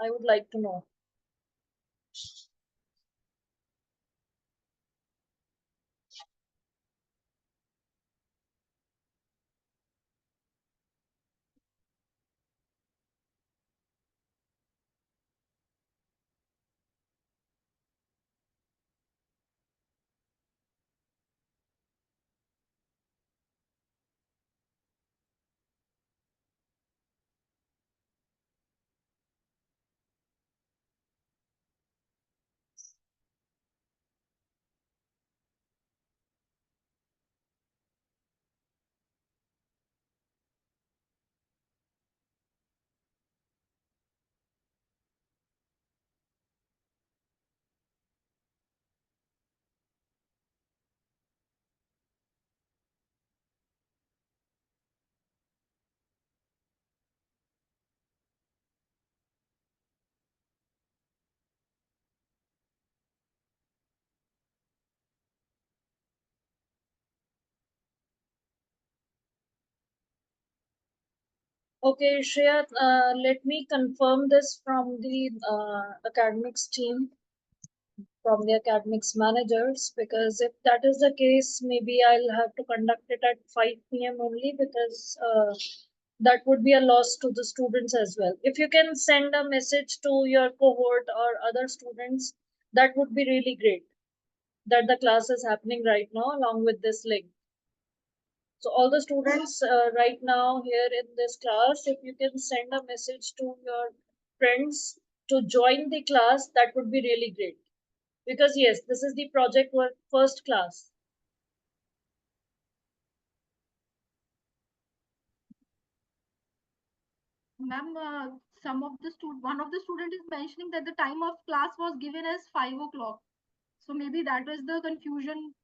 I would like to know. Okay, Shreya, let me confirm this from the academics team, from the academics managers, because if that is the case, maybe I'll have to conduct it at 5 p.m. only, because that would be a loss to the students as well. If you can send a message to your cohort or other students, that would be really great, that the class is happening right now along with this link. So all the students right now here in this class, if you can send a message to your friends to join the class, that would be really great. Because yes, this is the project work first class. Ma'am, some of the one of the student is mentioning that the time of class was given as 5 o'clock. So maybe that was the confusion.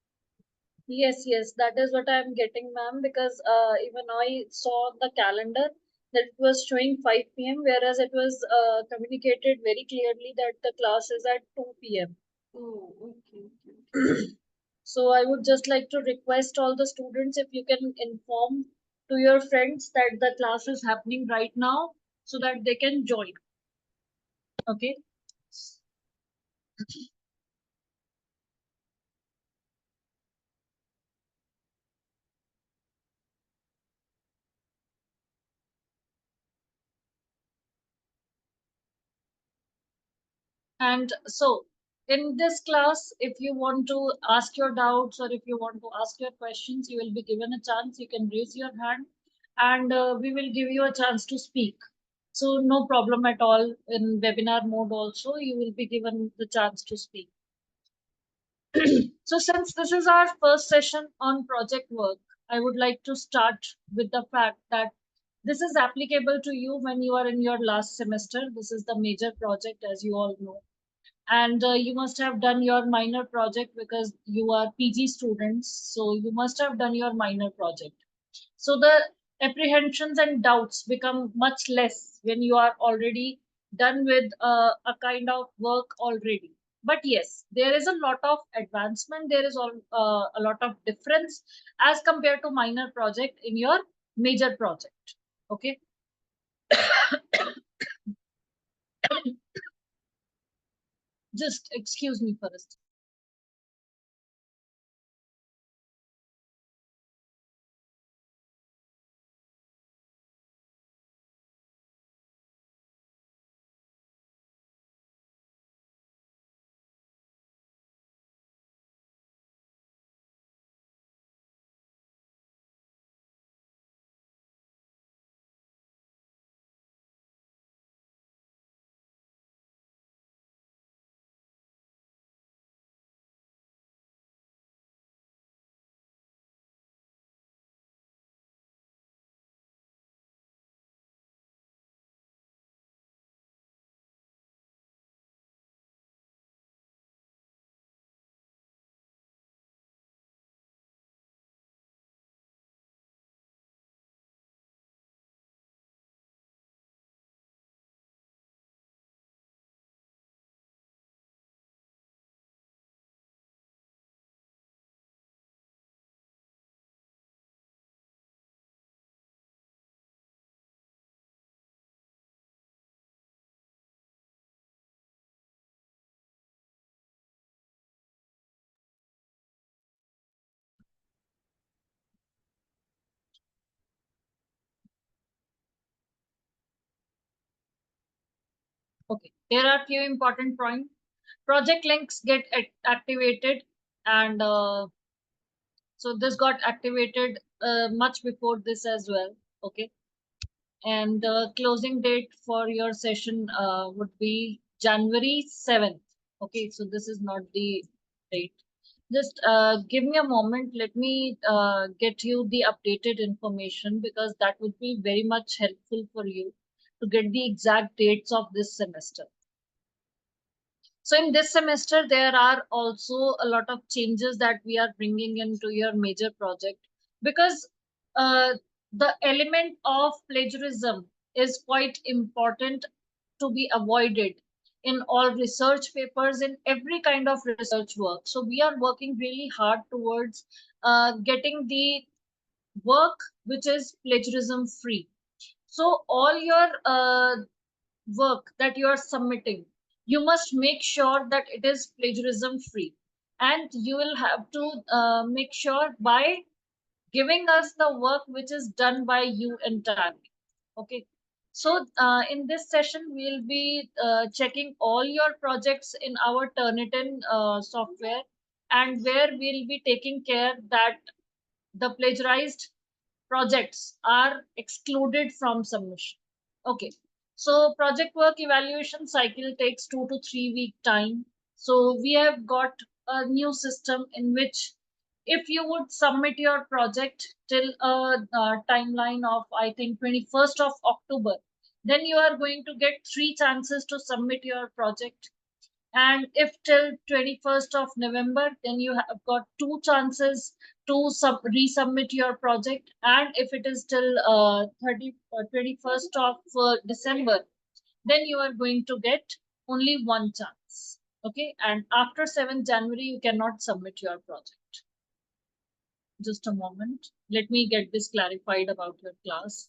Yes, yes, that is what I am getting, ma'am. Because even I saw the calendar that it was showing 5 p.m., whereas it was communicated very clearly that the class is at 2 p.m. Oh, okay, okay, okay. So I would just like to request all the students, if you can inform to your friends that the class is happening right now so that they can join. Okay. And so in this class, if you want to ask your doubts or if you want to ask your questions, you will be given a chance. You can raise your hand and we will give you a chance to speak. So no problem at all. In webinar mode also, you will be given the chance to speak. So, since this is our first session on project work, I would like to start with the fact that this is applicable to you when you are in your last semester. This is the major project, as you all know. And you must have done your minor project because you are PG students. So, you must have done your minor project. So, the apprehensions and doubts become much less when you are already done with a kind of work already. But yes, there is a lot of advancement, there is a lot of difference as compared to minor project in your major project. Okay. Just excuse me for a second. Okay, there are few important points. Project links get activated, and so this got activated much before this as well. Okay, and the closing date for your session would be January 7th. Okay, so this is not the date. Just give me a moment. Let me get you the updated information, because that would be very much helpful for you to get the exact dates of this semester. So in this semester, there are also a lot of changes that we are bringing into your major project, because uh, the element of plagiarism is quite important to be avoided in all research papers, in every kind of research work. So we are working really hard towards getting the work which is plagiarism free. So all your work that you are submitting, you must make sure that it is plagiarism free, and you will have to make sure by giving us the work which is done by you entirely. Okay, so in this session we'll be checking all your projects in our Turnitin software, and where we'll be taking care that the plagiarized projects are excluded from submission. Okay, so project work evaluation cycle takes 2 to 3 week time. So we have got a new system in which, if you would submit your project till a timeline of, I think, 21st of October, then you are going to get 3 chances to submit your project. And if till 21st of November, then you have got 2 chances to resubmit your project. And if it is till 21st of December, then you are going to get only 1 chance. Okay, and after 7th January, you cannot submit your project. Just a moment. Let me get this clarified about your class.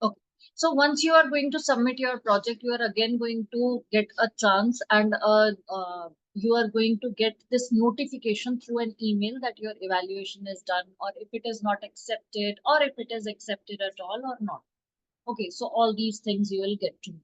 Okay. So once you are going to submit your project, you are again going to get a chance, and you are going to get this notification through an email that your evaluation is done, or if it is not accepted, or if it is accepted at all or not. Okay, so all these things you will get to know.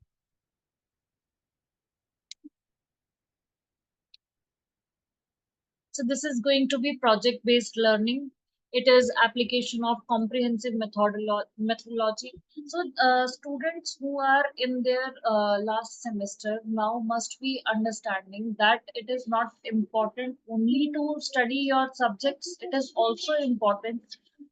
So this is going to be project-based learning. It is application of comprehensive methodology. So students who are in their last semester now must be understanding that it is not important only to study your subjects. It is also important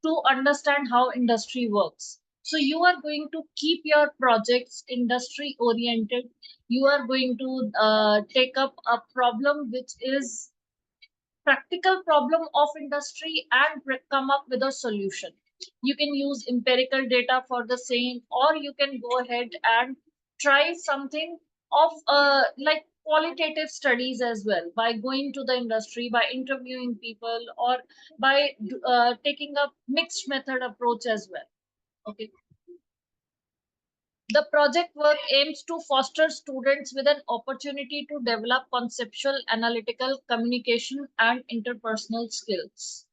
to understand how industry works. So you are going to keep your projects industry oriented. You are going to take up a problem which is practical problem of industry and come up with a solution. You can use empirical data for the same, or you can go ahead and try something of like qualitative studies as well, by going to the industry, by interviewing people, or by taking a mixed method approach as well. Okay, the project work aims to foster students with an opportunity to develop conceptual, analytical, communication, and interpersonal skills.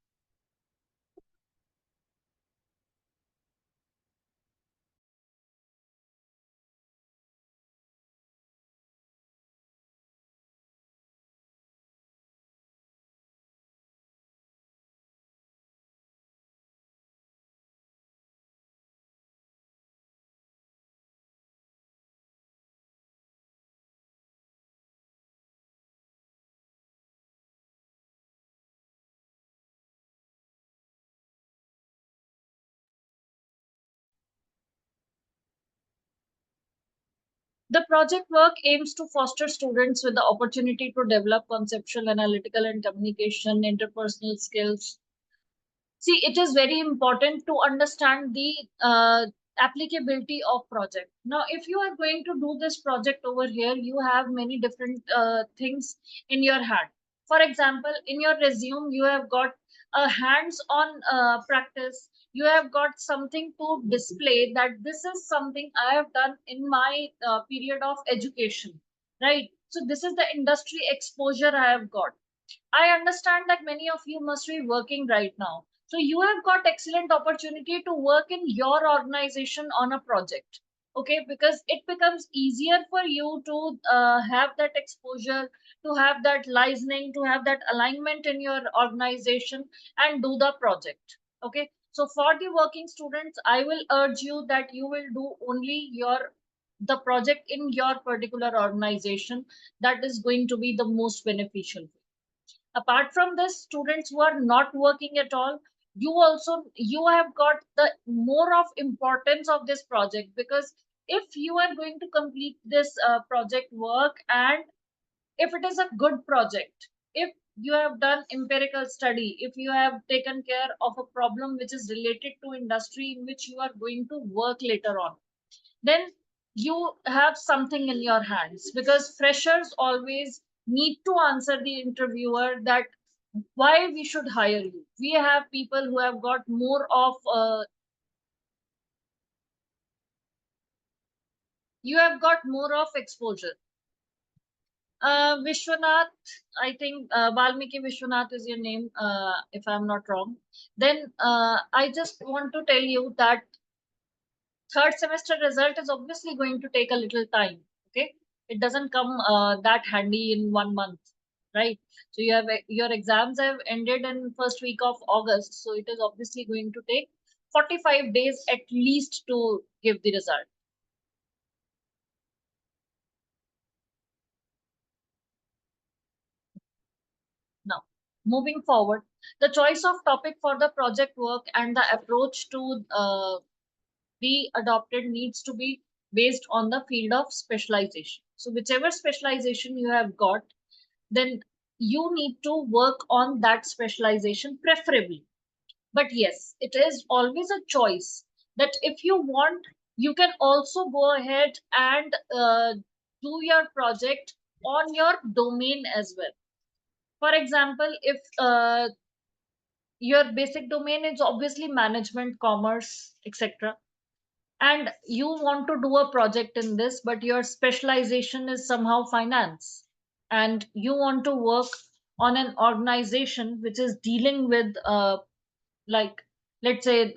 The project work aims to foster students with the opportunity to develop conceptual, analytical, and communication interpersonal skills. See, it is very important to understand the applicability of project. Now, if you are going to do this project over here, you have many different things in your hand. For example, in your resume, you have got a hands-on practice. You have got something to display that this is something I have done in my period of education, right? So this is the industry exposure I have got. I understand that many of you must be working right now. So you have got excellent opportunity to work in your organization on a project. Okay, because it becomes easier for you to have that exposure, to have that licensing, to have that alignment in your organization and do the project. Okay, so for the working students, I will urge you that you will do only the project in your particular organization. That is going to be the most beneficial. Apart from this, students who are not working at all, you have got the more of importance of this project, because if you are going to complete this project work, and if it is a good project, if you have done empirical study, if you have taken care of a problem which is related to industry in which you are going to work later on, then you have something in your hands, because freshers always need to answer the interviewer that why we should hire you. We have people who have got more of you have got more of exposure. Vishwanath, I think Valmiki Vishwanath is your name, if I'm not wrong. Then I just want to tell you that third semester result is obviously going to take a little time. Okay, it doesn't come that handy in 1 month, right? So you have your exams have ended in first week of August, so it is obviously going to take 45 days at least to give the result. Now, moving forward, the choice of topic for the project work and the approach to be adopted needs to be based on the field of specialization. So whichever specialization you have got, then you need to work on that specialization preferably. But yes, it is always a choice that if you want, you can also go ahead and do your project on your domain as well. For example, if your basic domain is obviously management, commerce, etc., and you want to do a project in this, but your specialization is somehow finance, and you want to work on an organization which is dealing with like, let's say,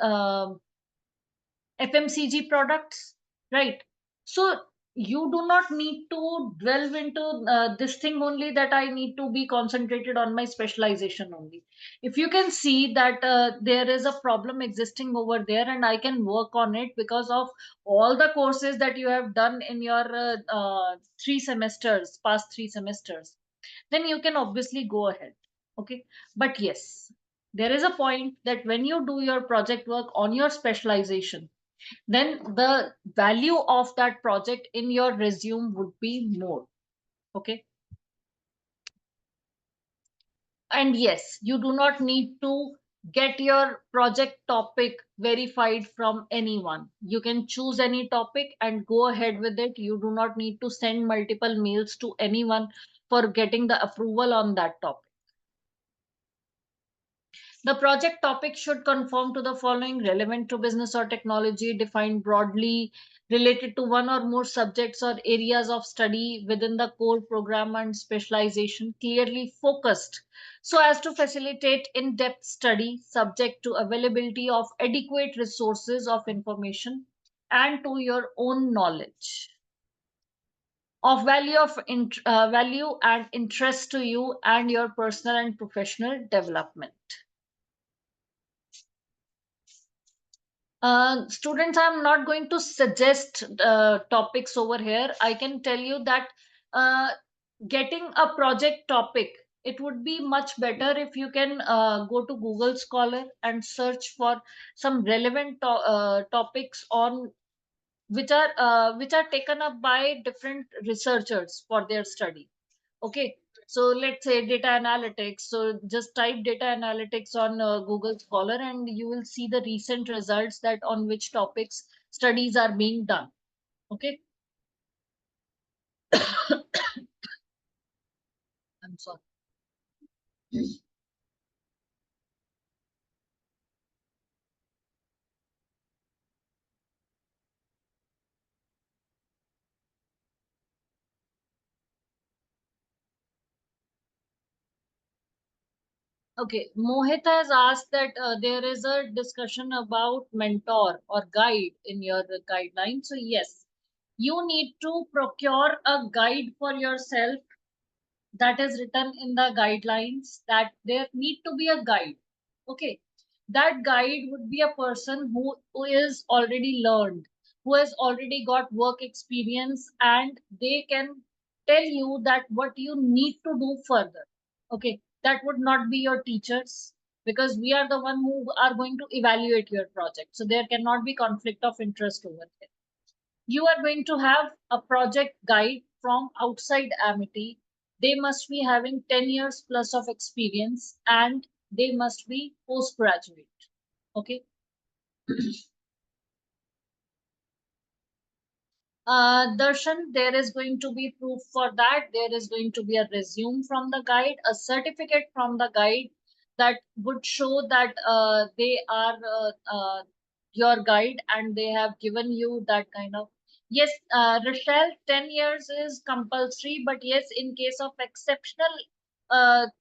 FMCG products, right? So you do not need to delve into this thing only, that I need to be concentrated on my specialization only. If you can see that there is a problem existing over there and I can work on it because of all the courses that you have done in your 3 semesters, past 3 semesters, then you can obviously go ahead. Okay. But yes, there is a point that when you do your project work on your specialization, then the value of that project in your resume would be more. Okay. And yes, you do not need to get your project topic verified from anyone. You can choose any topic and go ahead with it. You do not need to send multiple mails to anyone for getting the approval on that topic. The project topic should conform to the following: relevant to business or technology, defined broadly, related to one or more subjects or areas of study within the core program and specialization, clearly focused so as to facilitate in-depth study, subject to availability of adequate resources of information and to your own knowledge, of value and interest to you and your personal and professional development. Students, I'm not going to suggest topics over here. I can tell you that uh, getting a project topic, it would be much better if you can go to Google Scholar and search for some relevant topics on which are taken up by different researchers for their study. Okay. So let's say data analytics. So just type data analytics on Google Scholar and you will see the recent results that on which topics studies are being done. Okay. I'm sorry. Okay, Mohit has asked that there is a discussion about mentor or guide in your guideline. So yes, you need to procure a guide for yourself that is written in the guidelines that there need to be a guide. Okay, that guide would be a person who is already learned, who has already got work experience, and they can tell you that what you need to do further. Okay, that would not be your teachers, because we are the one who are going to evaluate your project, so there cannot be conflict of interest over there. You are going to have a project guide from outside Amity. They must be having 10 years plus of experience and they must be postgraduate. Okay. Darshan, there is going to be proof for that. There is going to be a resume from the guide, a certificate from the guide that would show that they are your guide and they have given you that kind of. Yes, Rochelle, 10 years is compulsory, but yes, in case of exceptional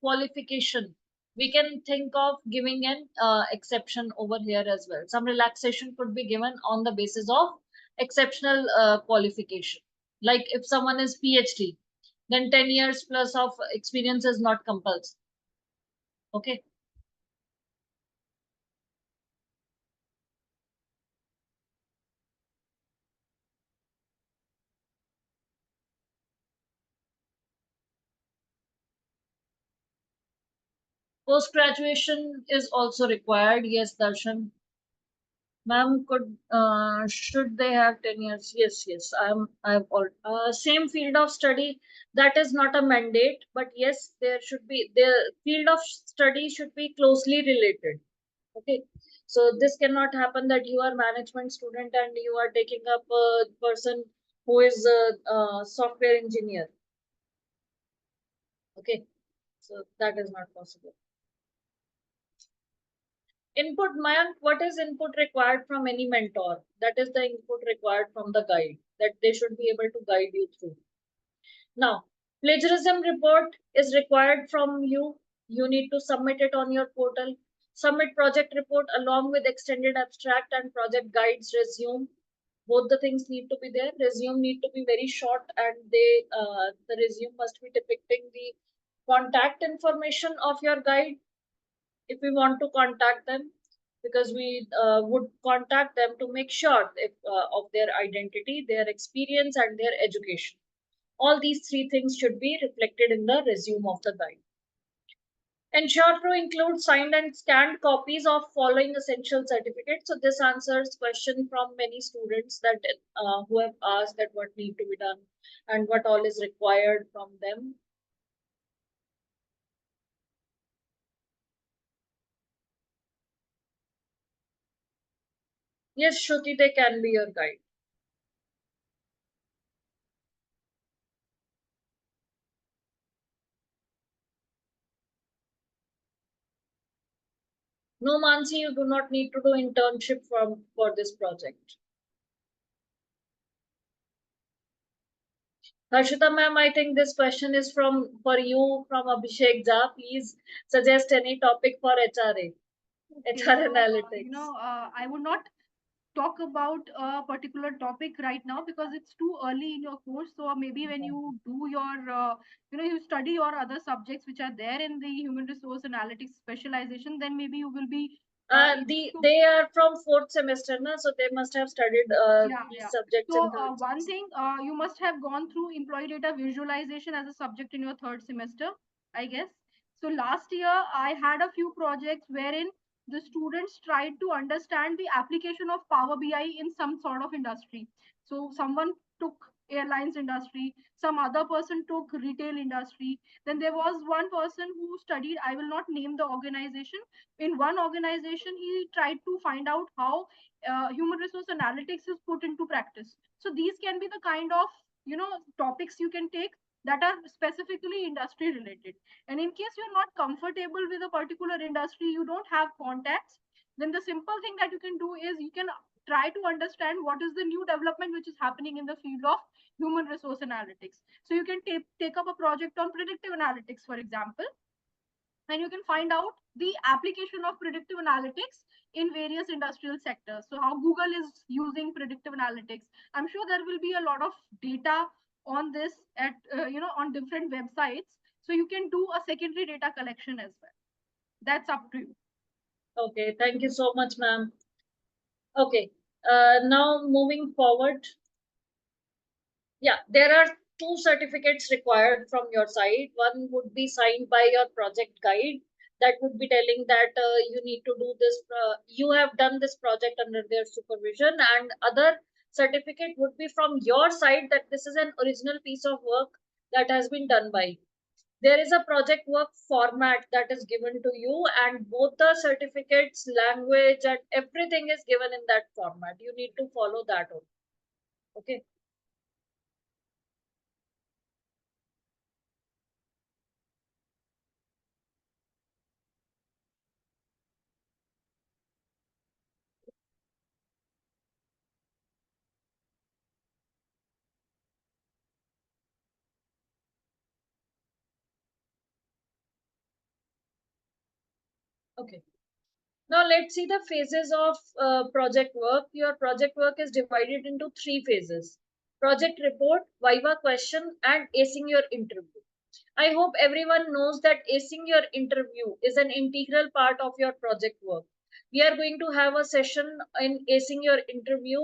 qualification, we can think of giving an exception over here as well. Some relaxation could be given on the basis of exceptional qualification. Like if someone is PhD, then 10 years plus of experience is not compulsory. Okay. Post graduation is also required. Yes, Darshan. Ma'am, could should they have 10 years? Yes, yes. I've all same field of study. That is not a mandate, but yes, there should be the field of study should be closely related. Okay. So this cannot happen that you are management student and you are taking up a person who is a software engineer. Okay. So that is not possible. Input, Mayank, what is input required from any mentor? That is the input required from the guide that they should be able to guide you through. Now, plagiarism report is required from you. You need to submit it on your portal. Submit project report along with extended abstract and project guides resume. Both the things need to be there. Resume need to be very short, and the resume must be depicting the contact information of your guide if we want to contact them, because we would contact them to make sure if, of their identity, their experience, and their education. All these three things should be reflected in the resume of the guide. Ensure to include signed and scanned copies of following essential certificates. So this answers question from many students that who have asked that what need to be done and what all is required from them. Yes, Shruti, they can be your guide. No, Mansi, you do not need to do internship for this project. Harshita ma'am, I think this question is from for you from Abhishek Jha. Please suggest any topic for HRA, Okay, HR so analytics. I would not talk about a particular topic right now because it's too early in your course. So maybe when you do your, you study your other subjects which are there in the human resource analytics specialization, then maybe you will be able to. They are from fourth semester, na, so they must have studied Yeah, these yeah. subjects So in third one semester. thing, you must have gone through employee data visualization as a subject in your third semester, I guess. So last year, I had a few projects wherein the students tried to understand the application of Power BI in some sort of industry. So someone took airlines industry, some other person took retail industry. Then there was one person who studied, I will not name the organization. In one organization, he tried to find out how human resource analytics is put into practice. So these can be the kind of topics you can take that are specifically industry related. And in case you're not comfortable with a particular industry, you don't have contacts, then the simple thing that you can do is you can try to understand what is the new development which is happening in the field of human resource analytics. So you can take up a project on predictive analytics, for example, and you can find out the application of predictive analytics in various industrial sectors. So how Google is using predictive analytics. I'm sure there will be a lot of data on this at on different websites. So you can do a secondary data collection as well. That's up to you. Okay, thank you so much, ma'am. Okay, now moving forward. Yeah, there are two certificates required from your side. One would be signed by your project guide. That would be telling that you need to do this, you have done this project under their supervision, and other certificate would be from your side that this is an original piece of work that has been done by you. There is a project work format that is given to you, and both the certificates, language, and everything is given in that format. You need to follow that only. Okay. Okay. Now let's see the phases of project work. Your project work is divided into three phases: project report, Viva question, and acing your interview. I hope everyone knows that acing your interview is an integral part of your project work. We are going to have a session in acing your interview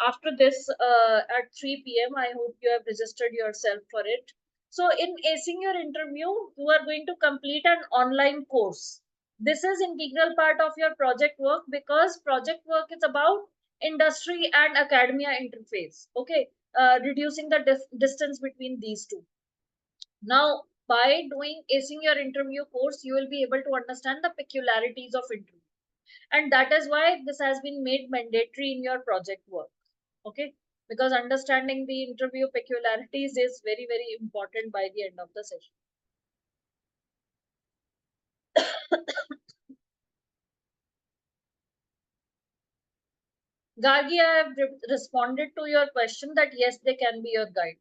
after this at 3 p.m. I hope you have registered yourself for it. So, in acing your interview, you are going to complete an online course. This is integral part of your project work because project work is about industry and academia interface. Okay, reducing the distance between these two. Now, by doing acing your interview course, you will be able to understand the peculiarities of interview. And that is why this has been made mandatory in your project work. Okay. Because understanding the interview peculiarities is very, very important by the end of the session. Gargi, I have responded to your question that yes, they can be your guide.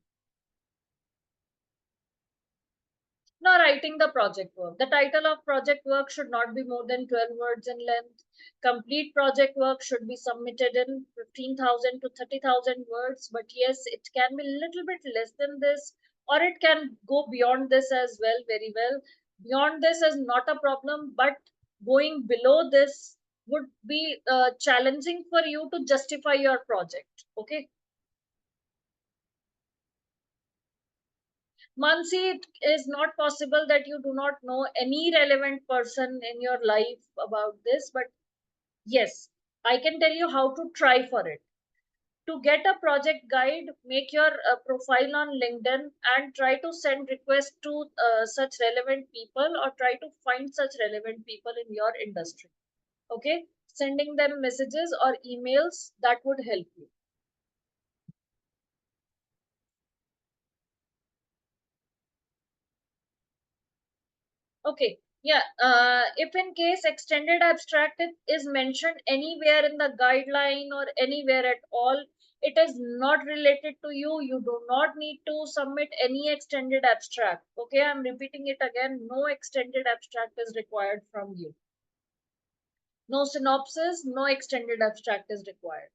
Now, writing the project work. The title of project work should not be more than 12 words in length. Complete project work should be submitted in 15,000 to 30,000 words. But yes, it can be a little bit less than this, or it can go beyond this as well, very well. Beyond this is not a problem, but going below this would be challenging for you to justify your project. Okay. Mansi, it is not possible that you do not know any relevant person in your life about this, but yes, I can tell you how to try for it. To get a project guide, make your profile on LinkedIn and try to send requests to such relevant people or try to find such relevant people in your industry. Okay, sending them messages or emails that would help you. Okay, yeah. If in case extended abstract is mentioned anywhere in the guideline or anywhere at all, it is not related to you. You do not need to submit any extended abstract. Okay, I'm repeating it again. No extended abstract is required from you. No synopsis, no extended abstract is required.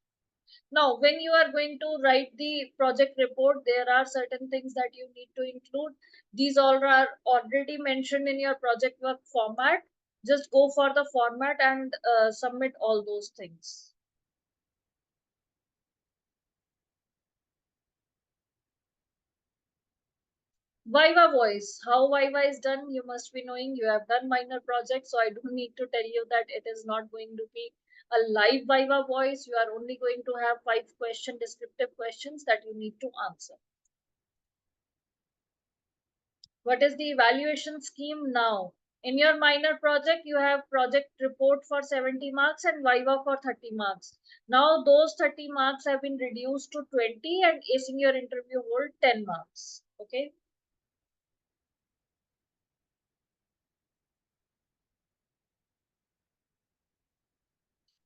Now, when you are going to write the project report, there are certain things that you need to include. These all are already mentioned in your project work format. Just go for the format and submit all those things. Viva voice. How Viva is done, you must be knowing. You have done minor projects, so I don't need to tell you that it is not going to be a live Viva voice. You are only going to have 5 descriptive questions that you need to answer. What is the evaluation scheme now? In your minor project, you have project report for 70 marks and Viva for 30 marks. Now those 30 marks have been reduced to 20 and acing your interview hold 10 marks. Okay.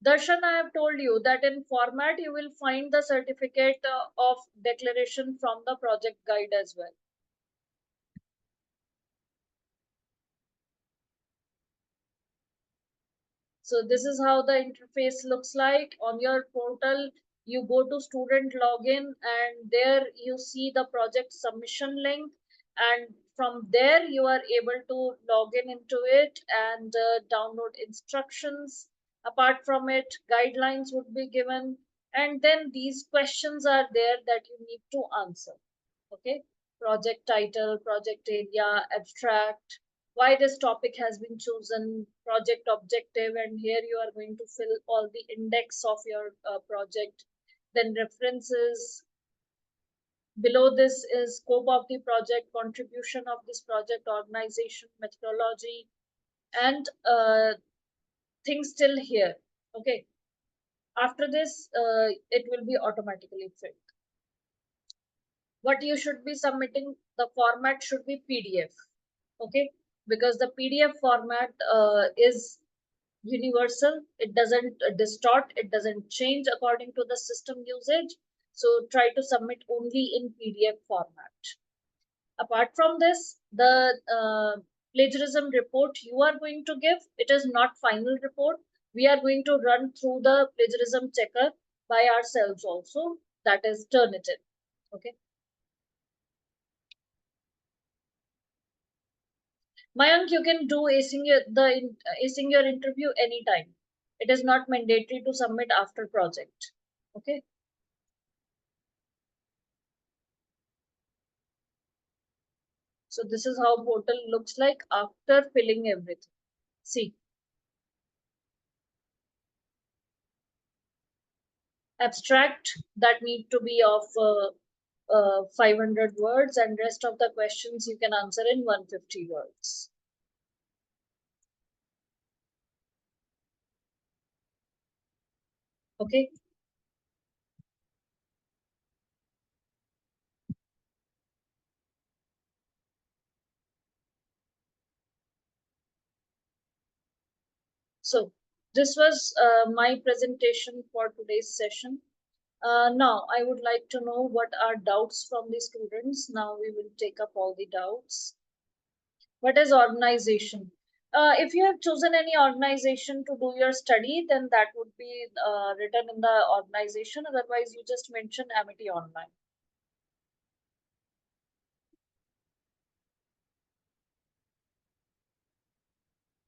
Darshan, I have told you that in format you will find the certificate of declaration from the project guide as well. So this is how the interface looks like on your portal. You go to student login and there you see the project submission link, and from there you are able to log in into it and download instructions. Apart from it, guidelines would be given, and then these questions are there that you need to answer. Okay, project title, project area, abstract, why this topic has been chosen, project objective, and here you are going to fill all the index of your project, then references. Below this is scope of the project, contribution of this project, organization, methodology, and things still here. Okay, after this it will be automatically filled. What you should be submitting, the format should be PDF. Okay, because the PDF format is universal. It doesn't distort, it doesn't change according to the system usage. So try to submit only in PDF format. Apart from this, the plagiarism report you are going to give, it is not final report. We are going to run through the plagiarism checker by ourselves also, that is Turnitin. Okay, Mayank, you can do acing your interview anytime. It is not mandatory to submit after project. Okay. So this is how portal looks like after filling everything. See, abstract that need to be of 500 words, and rest of the questions you can answer in 150 words. Okay. So this was my presentation for today's session. Now I would like to know what are doubts from the students. Now we will take up all the doubts. What is organization? If you have chosen any organization to do your study, then that would be written in the organization. Otherwise, you just mention Amity Online.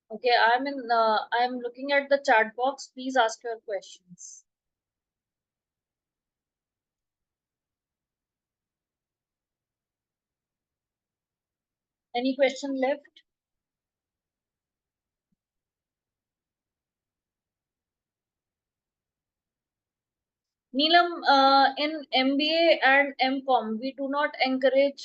Okay, I'm looking at the chat box. Please ask your questions. Any question left? Neelam, in MBA and MCOM, we do not encourage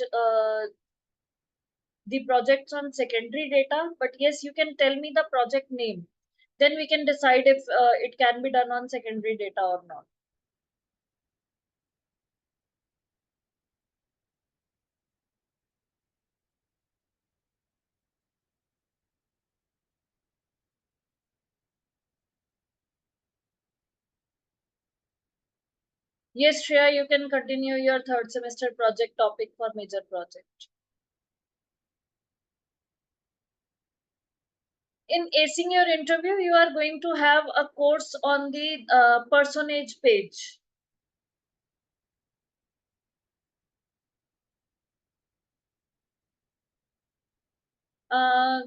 the projects on secondary data, but yes, you can tell me the project name. Then we can decide if it can be done on secondary data or not. Yes, Shreya, you can continue your third semester project topic for major project. In acing your interview, you are going to have a course on the personage page. Uh,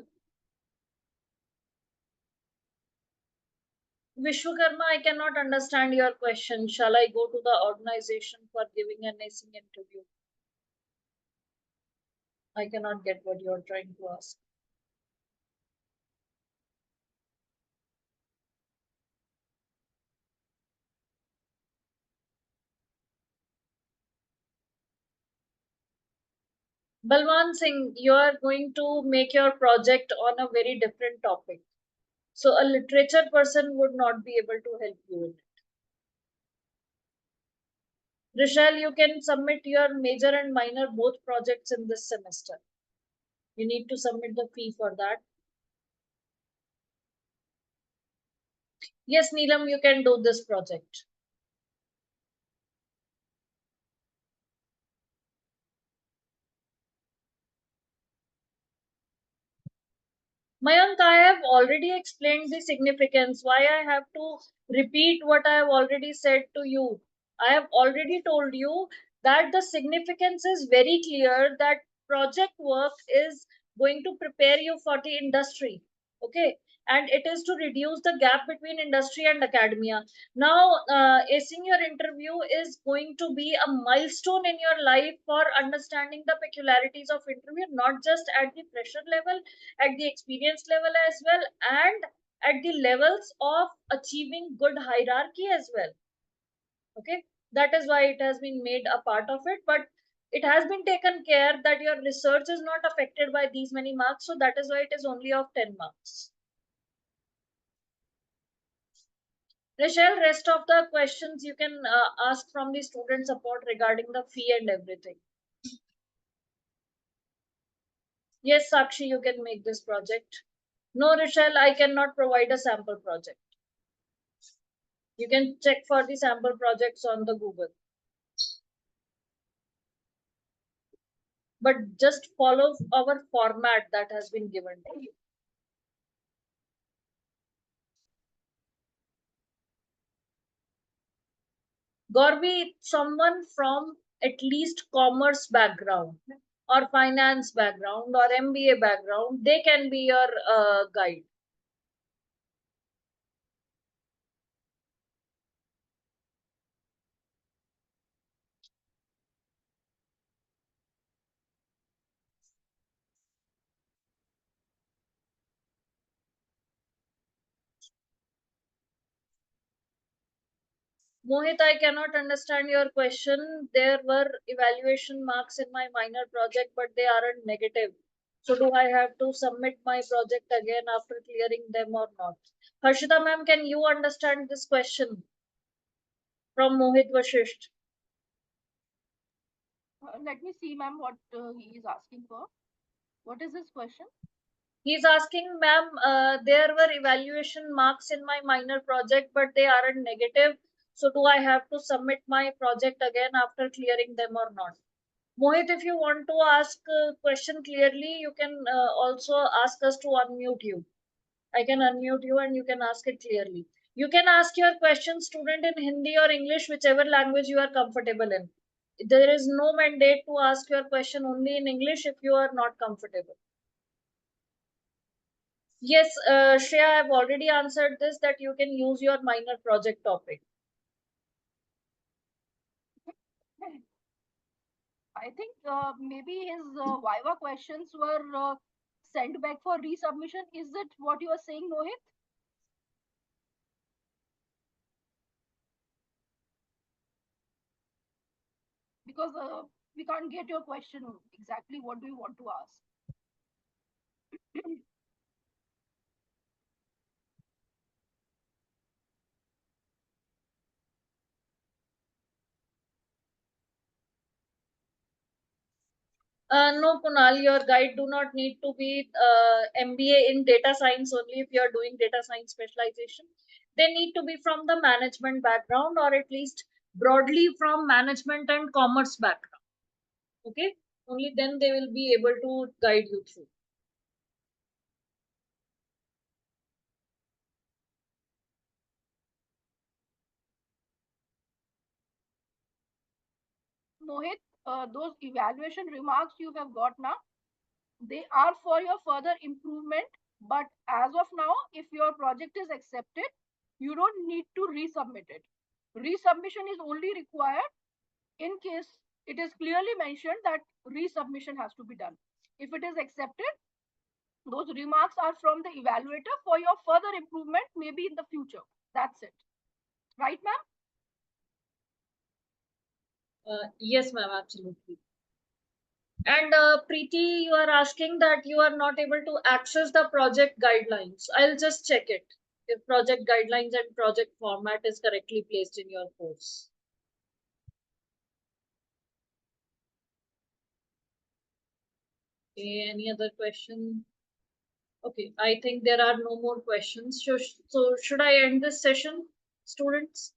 Vishwakarma, I cannot understand your question. Shall I go to the organization for giving an acing interview? I cannot get what you are trying to ask. Balwan Singh, you are going to make your project on a very different topic. So a literature person would not be able to help you in it. Rochelle, you can submit your major and minor both projects in this semester. You need to submit the fee for that. Yes, Neelam, you can do this project. Mayank, I have already explained the significance. Why I have to repeat what I have already said to you? I have already told you that the significance is very clear, that project work is going to prepare you for the industry. Okay. And it is to reduce the gap between industry and academia. Now, acing your interview is going to be a milestone in your life for understanding the peculiarities of interview, not just at the fresher level, at the experience level as well, and at the levels of achieving good hierarchy as well. Okay, that is why it has been made a part of it, but it has been taken care that your research is not affected by these many marks, so that is why it is only of 10 marks. Rachel, rest of the questions you can ask from the student support regarding the fee and everything. Yes, Sakshi, you can make this project. No, Rachel, I cannot provide a sample project. You can check for the sample projects on the Google. But just follow our format that has been given to you. Gorby, someone from at least commerce background or finance background or MBA background, they can be your guide. Mohit, I cannot understand your question. There were evaluation marks in my minor project, but they aren't negative. So do I have to submit my project again after clearing them or not? Harshita ma'am, can you understand this question from Mohit Vashisht? Let me see, ma'am, what he is asking for. What is his question? He's asking, ma'am, there were evaluation marks in my minor project, but they aren't negative. So do I have to submit my project again after clearing them or not? Mohit, if you want to ask a question clearly, you can also ask us to unmute you. I can unmute you and you can ask it clearly. You can ask your question, student, in Hindi or English, whichever language you are comfortable in. There is no mandate to ask your question only in English if you are not comfortable. Yes, Shreya, I've already answered this, that you can use your minor project topic. I think maybe his Viva questions were sent back for resubmission. Is it what you are saying, Mohit? Because we can't get your question exactly. What do you want to ask? No, Kunal, your guide do not need to be MBA in data science only if you are doing data science specialization. They need to be from the management background or at least broadly from management and commerce background. Okay, only then they will be able to guide you through. Mohit, those evaluation remarks you have got now, they are for your further improvement. But as of now, if your project is accepted, you don't need to resubmit it. Resubmission is only required in case it is clearly mentioned that resubmission has to be done. If it is accepted, those remarks are from the evaluator for your further improvement, maybe in the future. That's it. Right, ma'am? Yes, ma'am, absolutely. And Preeti, you are asking that you are not able to access the project guidelines. I'll just check it if project guidelines and project format is correctly placed in your course. Okay, any other question? Okay, I think there are no more questions. So should I end this session, students?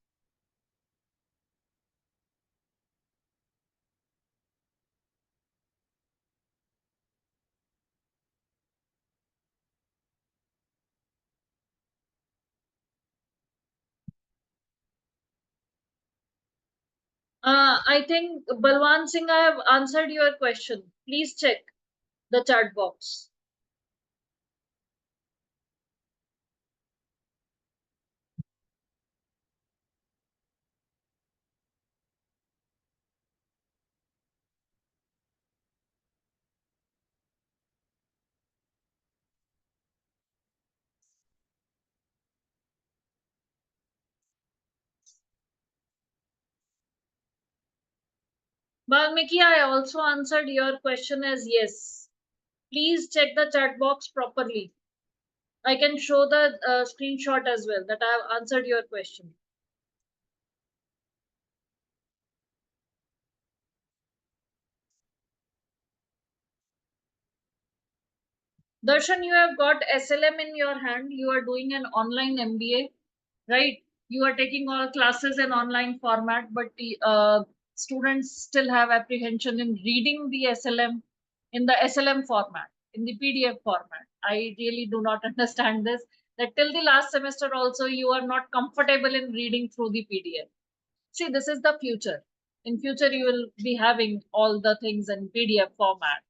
I think Balwan Singh, I have answered your question. Please check the chat box. Valmiki, I also answered your question as yes. Please check the chat box properly. I can show the screenshot as well that I have answered your question. Darshan, you have got SLM in your hand. You are doing an online MBA, right? You are taking all classes in online format, but the students still have apprehension in reading the SLM in the SLM format, in the PDF format. I really do not understand this. That till the last semester also you are not comfortable in reading through the PDF. See, this is the future. In future, you will be having all the things in PDF format.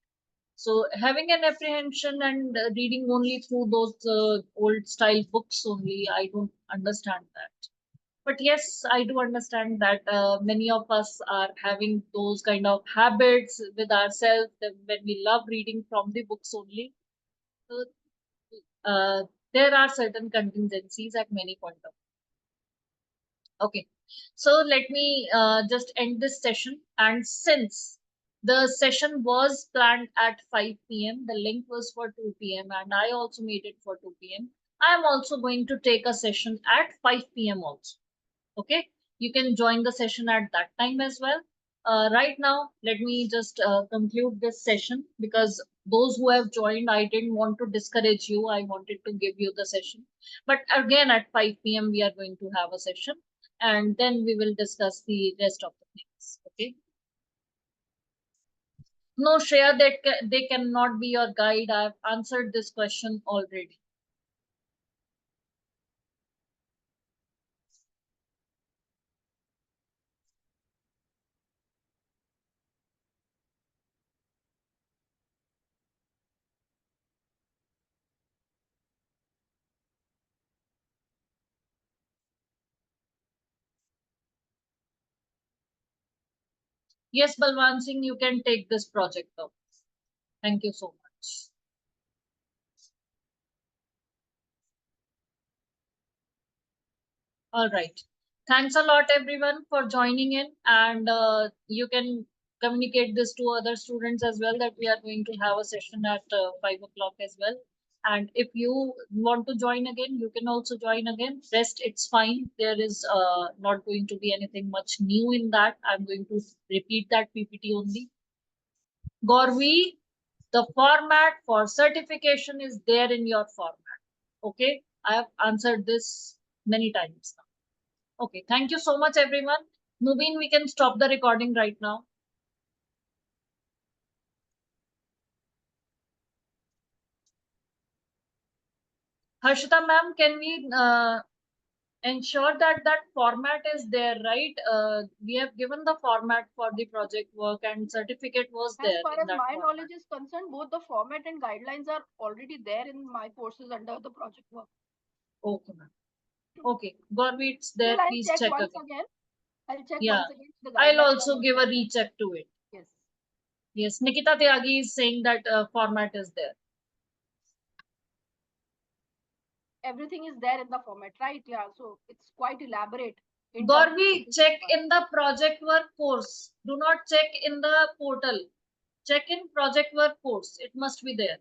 So having an apprehension and reading only through those old style books only, I don't understand that. But yes, I do understand that many of us are having those kind of habits with ourselves that when we love reading from the books only. So, uh, there are certain contingencies at many point of. Okay, so let me just end this session. And since the session was planned at 5 p.m., the link was for 2 p.m., and I also made it for 2 p.m. I am also going to take a session at 5 p.m. also. Okay, you can join the session at that time as well. Right now, let me just conclude this session because those who have joined, I didn't want to discourage you. I wanted to give you the session. But again, at 5 p.m., we are going to have a session and then we will discuss the rest of the things. Okay. No, Shreya, they cannot be your guide. I've answered this question already. Yes, Balwan Singh, you can take this project up. Thank you so much. All right. Thanks a lot, everyone, for joining in. And you can communicate this to other students as well that we are going to have a session at 5 o'clock as well. And if you want to join again, you can also join again. Rest, it's fine. There is not going to be anything much new in that. I'm going to repeat that PPT only. Gorvi, the format for certification is there in your format. Okay. I have answered this many times now. Okay, thank you so much, everyone. Mubin, we can stop the recording right now. Harshita ma'am, can we ensure that that format is there, right? We have given the format for the project work and certificate was As there far in as that my format. knowledge is concerned, both the format and guidelines are already there in my courses under the project work. Okay, ma'am. Okay, Gorvi, it's there. Still, I'll Please check check once again. again. I'll check Yeah, once again the I'll guidelines are also give also. a recheck to it. Yes. Yes, Nikita Tyagi is saying that format is there. Everything is there in the format, right? Yeah. So it's quite elaborate in terms of Gorvi, check certificate. in the project work course. Do not check in the portal. check in project work course. It must be there.